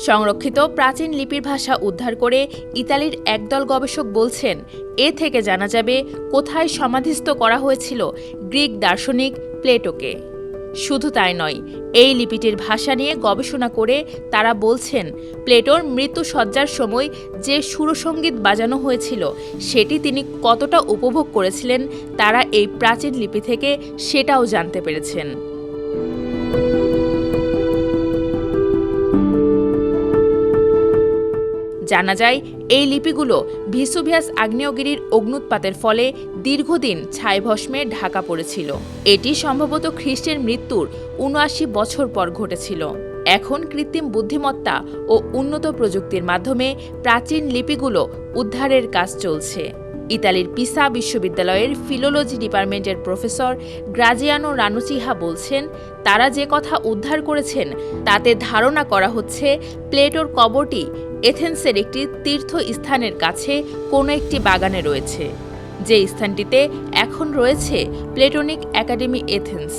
সংরক্ষিত প্রাচীন লিপির ভাষা উদ্ধার করে ইতালির একদল গবেষক বলছেন, এ থেকে জানা যাবে কোথায় সমাধিস্থ করা হয়েছিল গ্রিক দার্শনিক প্লেটোকে। শুধু তাই নয়, এই লিপিটির ভাষা নিয়ে গবেষণা করে তারা বলছেন, প্লেটোর মৃত্যুশয্যার সময় যে সুরসঙ্গীত বাজানো হয়েছিল সেটি তিনি কতটা উপভোগ করেছিলেন তারা এই প্রাচীন লিপি থেকে সেটাও জানতে পেরেছেন। জানা যায়, এই লিপিগুলো ভিসুভিয়াস আগ্নেয়গিরির অগ্ন্যুৎপাতের ফলে দীর্ঘদিন ছাইভস্মে ঢাকা পড়েছিল। এটি সম্ভবত খ্রিস্টের মৃত্যুর ৭৯ বছর পর ঘটেছিল। এখন কৃত্রিম বুদ্ধিমত্তা ও উন্নত প্রযুক্তির মাধ্যমে প্রাচীন লিপিগুলো উদ্ধারের কাজ চলছে। ইতালির পিসা বিশ্ববিদ্যালয়ের ফিলোলজি ডিপার্টমেন্টের প্রফেসর গ্রাজিয়ানো রানুচিহা বলছেন, তারা যে কথা উদ্ধার করেছেন তাতে ধারণা করা হচ্ছে প্লেটোর কবরটি এথেন্সের একটি তীর্থস্থানের কাছে কোনো একটি বাগানে রয়েছে, যে স্থানটিতে এখন রয়েছে প্লেটোনিক একাডেমি এথেন্স।